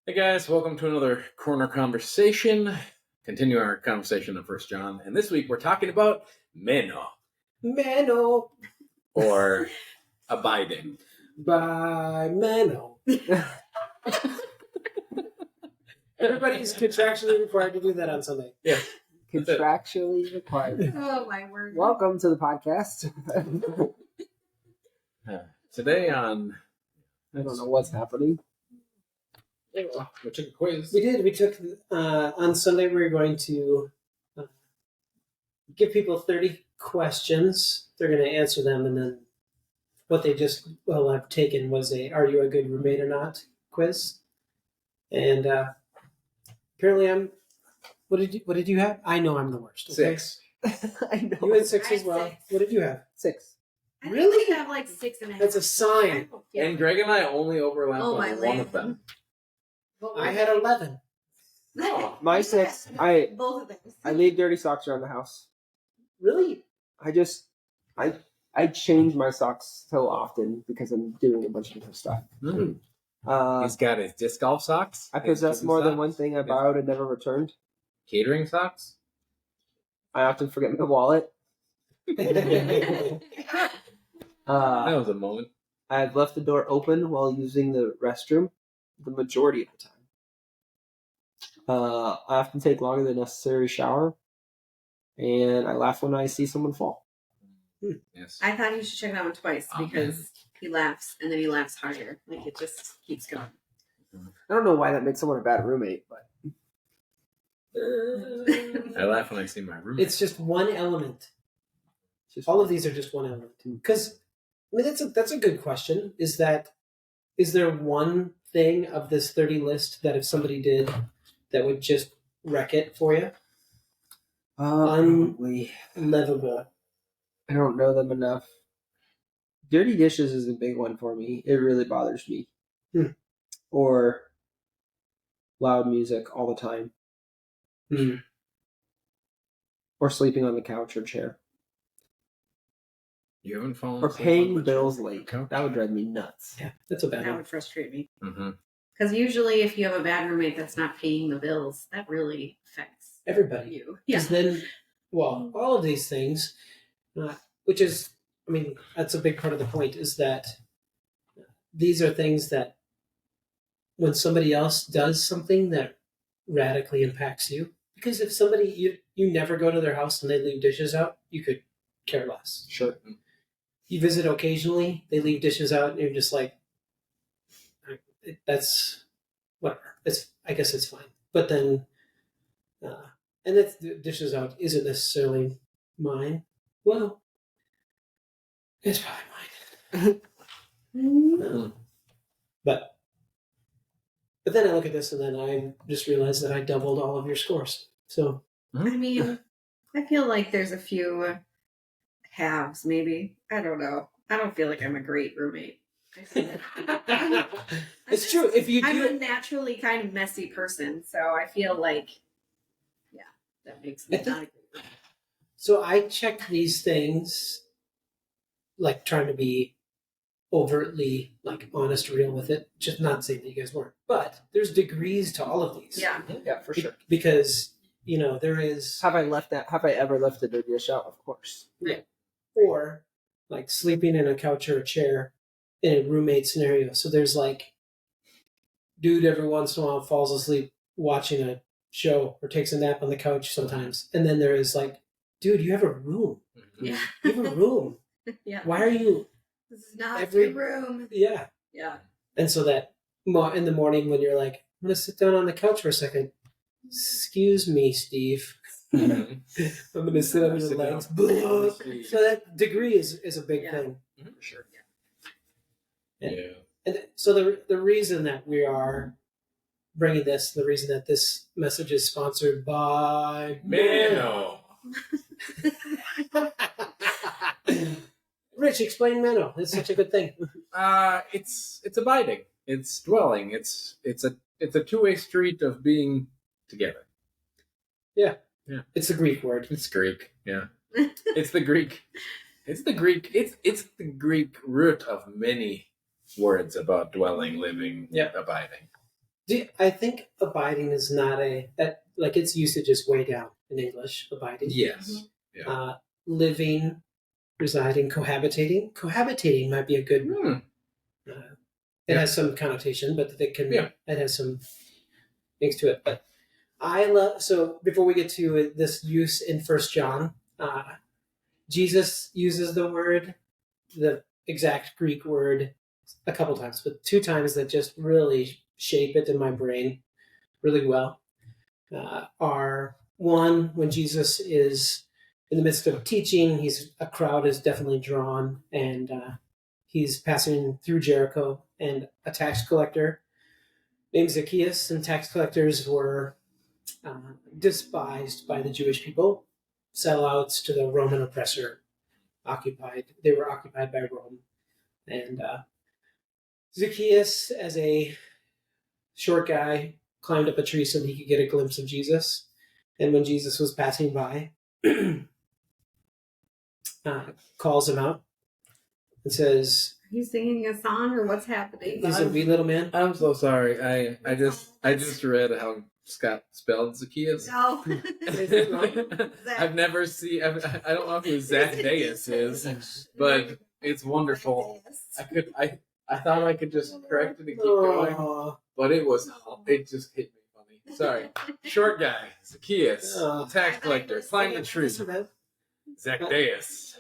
Hey guys, welcome to another corner conversation. Continue our conversation on First John, and this week we're talking about MENO, MENO or abiding. by MENO. Everybody's contractually required to do that on Sunday. Yeah, Contractually required. Oh my word. Welcome to the podcast. Today on I don't know what's happening. we took a quiz. We did. We took on Sunday. We were going to give people 30 questions. They're going to answer them, and then what they just have taken was a "Are you a good roommate or not?" quiz. And apparently, I'm. What did you have? I know I'm the worst. Okay? 6. I know. You had 6 I as had well. 6. What did you have? 6. I Really? think I have like 6.5. That's a sign. Yeah. And Greg and I only overlap Oh, on my one land. of them. What I was had 11. Oh. My 6. both of them. I leave dirty socks around the house. Really? I change my socks so often because I'm doing a bunch of different stuff. Hmm. Uh, He's got his disc golf socks. I his possess kitchen more than socks, one thing I his borrowed and never returned. catering socks. I often forget my wallet. That was a moment. I've left the door open while using the restroom the majority of the time. I often take longer than necessary shower, and I laugh when I see someone fall. Yes. I thought you should check that one twice Oh, because he laughs and then he laughs harder. Like it just keeps going. I don't know why that makes someone a bad roommate, but I laugh when I see my roommate. It's just one element. it's just All of these are just one element. Because I mean, that's a good question. Is there one thing of this 30 list that if somebody did, that would just wreck it for you? probably. Unlivable. I don't know them enough. Dirty dishes is a big one for me. It really bothers me. Or loud music all the time. Or sleeping on the couch or chair. You haven't fallen Or asleep on paying the bills chair? late. Couch? That would drive me nuts. Yeah, that's a bad That one. would frustrate me. Mm-hmm. Because usually if you have a bad roommate that's not paying the bills, that really affects Everybody. you. Because then, well, all of these things, which is, I mean, that's a big part of the point, is that these are things that when somebody else does something that radically impacts you, because if somebody, you never go to their house and they leave dishes out, you could care less. Sure. You visit occasionally, they leave dishes out, and you're just like, that's whatever. I guess it's fine. But then, and that the dishes out isn't necessarily mine. Well, it's probably mine. But then I look at this and then I just realize that I doubled all of your scores. So I mean, I feel like there's a few halves, maybe. I don't know. I don't feel like I'm a great roommate. it's true. If you I'm do a naturally kind of messy person, so I feel like, yeah, that makes me I think- not a great roommate. So I checked these things, like trying to be overtly like honest, real with it. Just not saying that you guys weren't, but there's degrees to all of these. Yeah. Yeah, for sure. Because there is, Have I ever left the dirty dish out? Of course. or like sleeping in a couch or a chair in a roommate scenario. So there's like, dude every once in a while falls asleep watching a show or takes a nap on the couch sometimes, and then there is like, dude, you have a room. Yeah. You have a room. Yeah. Why are you? This is not Every- your room. Yeah. Yeah. And so that in the morning when you're like, I'm gonna sit down on the couch for a second. Excuse me, Steve. Mhm. I'm gonna sit on your Sit legs. down. So that degree is a big Yeah. thing. For sure. Yeah. Yeah. And so the reason that we are bringing this, the reason that this message is sponsored by MENO. Rich, explain MENO. It's such a good thing. It's abiding. It's dwelling. It's a two-way street of being together. It's a Greek word. It's Greek. Yeah. It's the Greek. It's the Greek root of many words about dwelling, living, Yeah. abiding. I think abiding is not like its usage is way down in English. Abiding. Yes. Living, residing, cohabitating. Cohabitating might be a good. It Yeah. has some connotation, but it has some things to it. But I love. So before we get to this use in First John, Jesus uses the exact Greek word, a couple times, but 2 times that just really shape it in my brain really well. Are one, when Jesus is in the midst of teaching, a crowd is definitely drawn, and he's passing through Jericho, and a tax collector named Zacchaeus, and tax collectors were despised by the Jewish people, sellouts to the Roman oppressor. They were occupied by Rome, and Zacchaeus, as a short guy, climbed up a tree so that he could get a glimpse of Jesus. And when Jesus was passing by, calls him out and says, Are you singing a song or what's happening? "He's a wee little man." I'm so sorry. I just read how Scott spelled Zacchaeus. No. I've never seen. I don't know if it was Zacchaeus is, but it's wonderful. I thought I could just correct it and keep going, but it just hit me funny. Sorry. Short guy, Zacchaeus, tax collector, climbed the tree. Zacchaeus. Zacchaeus.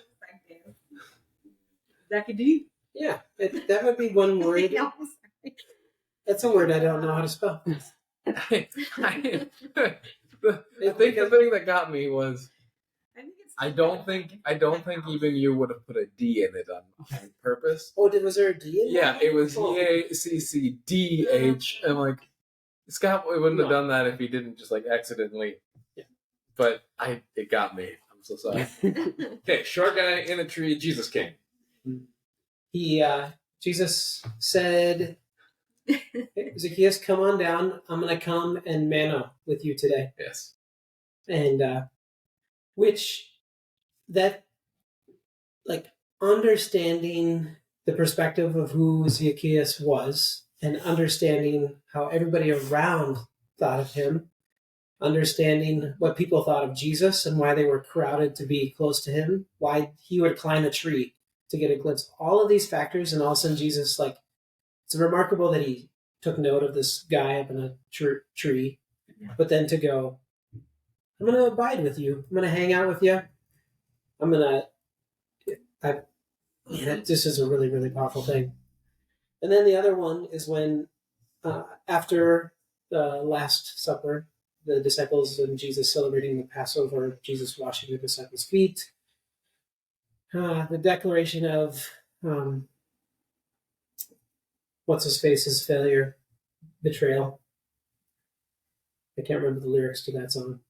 Yeah, that would be one word. That's a word I don't know how to spell. I think the thing that got me was I don't think even you would have put a D in it on purpose. Oh, was there a D in Yeah, that? it was EACCDH. I'm like, Scott wouldn't have done that if he didn't just like accidentally. Yeah. But it got me. I'm so sorry. Okay, short guy in a tree. Jesus came. Jesus said, "Zacchaeus, come on down. I'm going to come and MENO with you today." Yes. And understanding the perspective of who Zacchaeus was, and understanding how everybody around thought of him, understanding what people thought of Jesus and why they were crowded to be close to him, why he would climb a tree to get a glimpse. All of these factors, and all of a sudden Jesus, it's remarkable that he took note of this guy up in a tree, but then to go, "I'm going to abide with you. I'm going to hang out with you. This is a really, really powerful thing." And then the other one is when, after the Last Supper, the disciples and Jesus celebrating the Passover, Jesus washing the disciples' feet, the declaration of what's-his-face's failure, betrayal. I can't remember the lyrics to that song.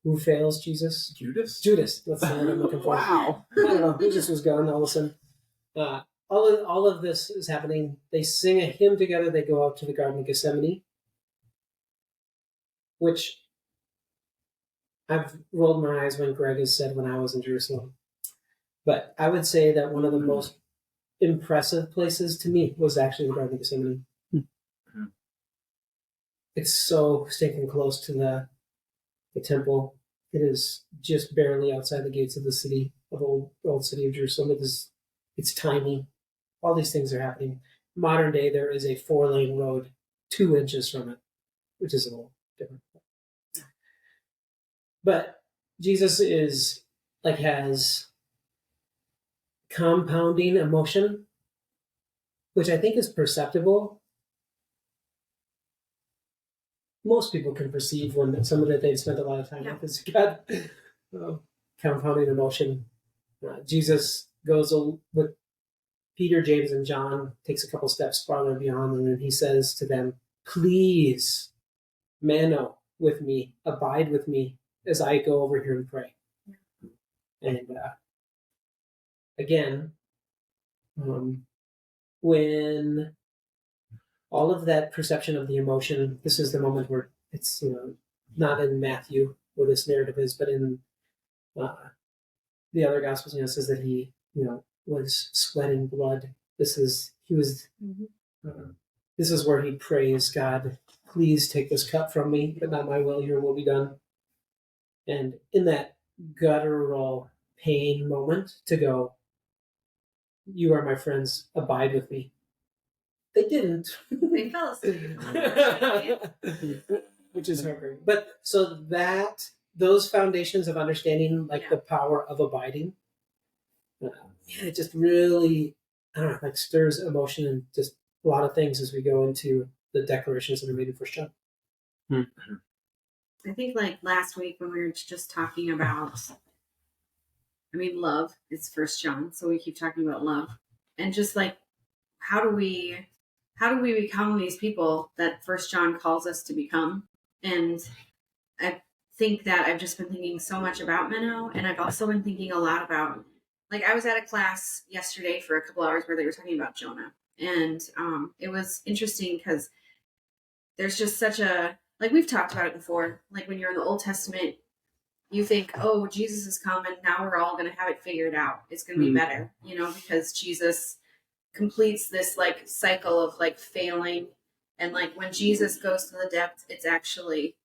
Who fails Jesus? Judas? Judas. That's the one I'm looking for. Wow. I don't know. Jesus was gone all of a sudden. All of this is happening. They sing a hymn together. They go out to the Garden of Gethsemane, which I've rolled my eyes when Greg has said when I was in Jerusalem. But I would say that one of the most impressive places to me was actually the Garden of Gethsemane. Mm-hmm. It's so stinking close to the temple. It is just barely outside the gates of the city, of old city of Jerusalem. It's tiny. All these things are happening. Modern day, there is a 4-lane road 2 inches from it, which is a little different. But Jesus has compounding emotion, which I think is perceptible. Most people can perceive when someone that they've spent a lot of time with has got compounding emotion. Jesus goes with Peter, James, and John, takes a couple steps farther beyond, and then he says to them, "Please, MENO with me, abide with me as I go over here and pray." And again, when all of that perception of the emotion, this is the moment where it's not in Matthew where this narrative is, but in the other Gospels, says that he was sweating blood. This is where he prays God, please take this cup from me, but not my will, your will be done. And in that guttural pain moment to go, you are my friends, abide with me. They didn't. They fell asleep. Which is heartbreaking. But so that, those foundations of understanding, like the power of abiding, it just really, I don't know, like stirs emotion and just a lot of things as we go into the declarations that are made in First John. I think like last week when we were just talking about, love is First John, so we keep talking about love, and just like how do we become these people that First John calls us to become? And I think that I've just been thinking so much about MENO, and I've also been thinking a lot about, like, I was at a class yesterday for a couple hours where they were talking about Jonah, and it was interesting because there's just such a, like, we've talked about it before, like when you're in the Old Testament, you think, oh, Jesus is coming, now we're all going to have it figured out. It's going to be better, because Jesus completes this, like, cycle of, like, failing. And, like, when Jesus goes to the depths, it's actually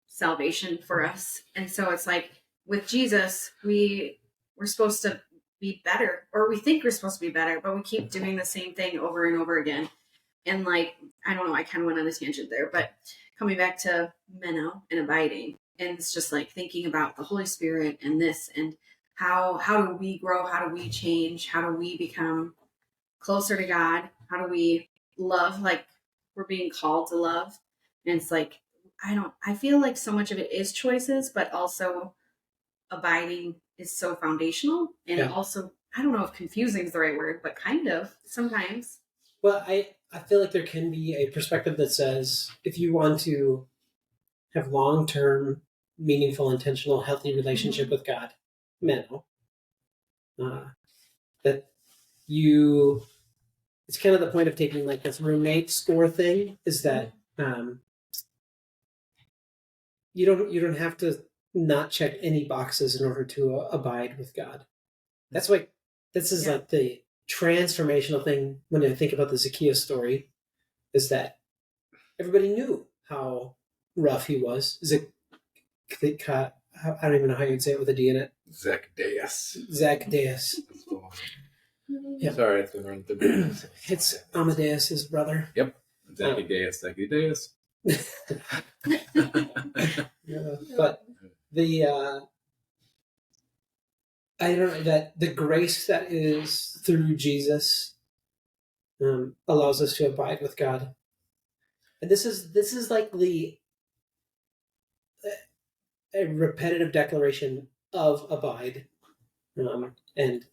salvation for us. And so it's like, with Jesus, we're supposed to be better, or we think we're supposed to be better, but we keep doing the same thing over and over again. And, like, I don't know, I kind of went on a tangent there, but coming back to MENO and abiding, and it's just like thinking about the Holy Spirit and this, and how do we grow? How do we change? How do we become closer to God? How do we love like we're being called to love? And it's like, I feel like so much of it is choices, but also abiding is so foundational. And also, I don't know if confusing is the right word, but kind of sometimes. Well, I feel like there can be a perspective that says if you want to have long-term, meaningful, intentional, healthy relationship with God, MENO, that it's kind of the point of taking like this roommate score thing is that you don't have to not check any boxes in order to abide with God. That's like, this is like the transformational thing when I think about the Zacchaeus story, is that everybody knew how rough he was. I don't even know how you'd say it with a D in it. Zacchaeus. Yep. Sorry, it's been run through. It's Amadeus, his brother. Yep. Zacchaeus. But I don't know, that the grace that is through Jesus allows us to abide with God. And this is like a repetitive declaration of abide, and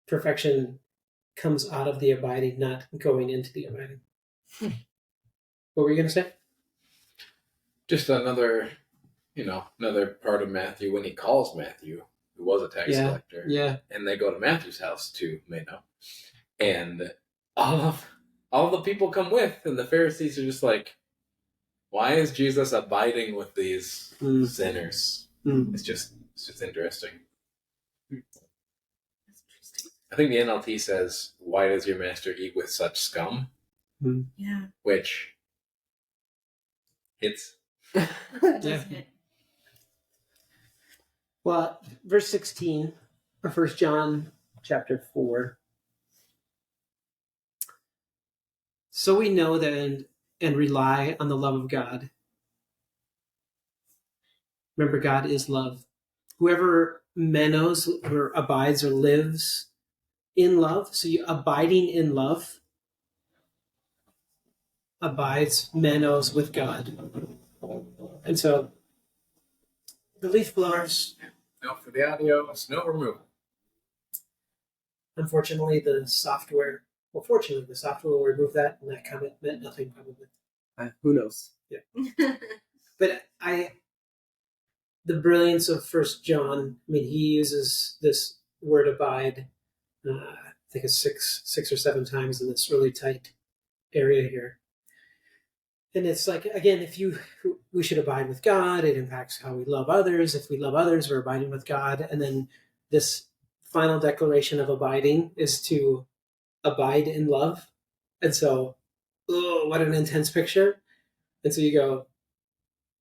perfection comes out of the abiding, not going into the abiding. What were you going to say? Just another part of Matthew when he calls Matthew, who was a tax collector. Yeah. And they go to Matthew's house to MENO. And all of the people come with, and the Pharisees are just like, why is Jesus abiding with these sinners? It's just interesting. I think the NLT says, why does your master eat with such scum? Yeah. Which hits. Yeah. Well, verse 16 of 1 John chapter 4. So we know that and rely on the love of God. Remember, God is love. Whoever menos or abides or lives in love, so you abiding in love, abides menos with God. And so the leaf blowers. No, for the audio, snow removal. Unfortunately, the software will remove that, and that comment meant nothing probably. Who knows? Yeah. But the brilliance of 1 John, he uses this word abide, I think it's six or seven times in this really tight area here. And it's like, again, we should abide with God, it impacts how we love others. If we love others, we're abiding with God. And then this final declaration of abiding is to abide in love. And so, what an intense picture. And so you go,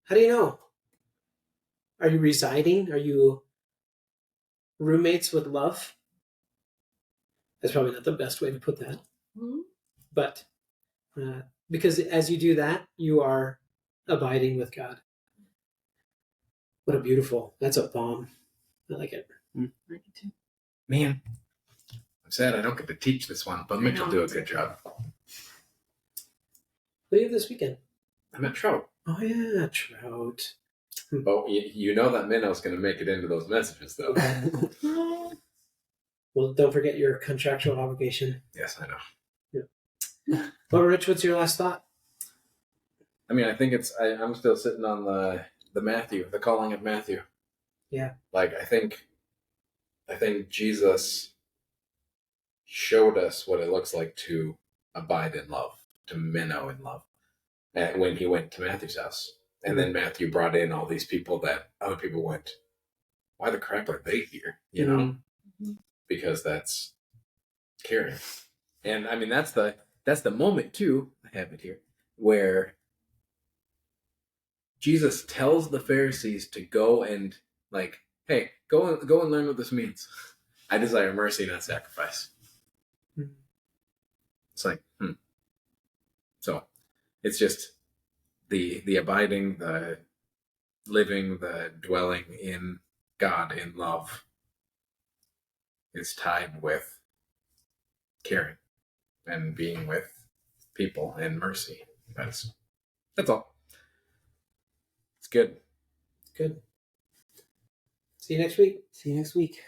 how do you know? Are you residing? Are you roommates with love? That's probably not the best way to put that. Mhm. But because as you do that, you are abiding with God. What a beautiful, that's a bomb. I like it. I like it too. Man, I'm sad I don't get to teach this one, but Mitch will do a good job. What do you have this weekend? I'm at Trout. Oh, yeah, Trout. But you know that Minno's going to make it into those messages, though. Well, don't forget your contractual obligation. Yes, I know. Well, Rich, what's your last thought? I mean, I think I'm still sitting on the Matthew, the calling of Matthew. Yeah. Like, I think Jesus showed us what it looks like to abide in love, to minnow in love, and when he went to Matthew's house. And then Matthew brought in all these people that other people went, why the crap are they here? You know? Mm-hmm. Because that's caring. And I mean, that's the moment too, I have it here, where Jesus tells the Pharisees to go and like, hey, go and learn what this means. I desire mercy, not sacrifice. Mm-hmm. It's like, So it's just the abiding, the living, the dwelling in God in love is tied with caring and being with people and mercy. That's all. It's good. Good. See you next week. See you next week.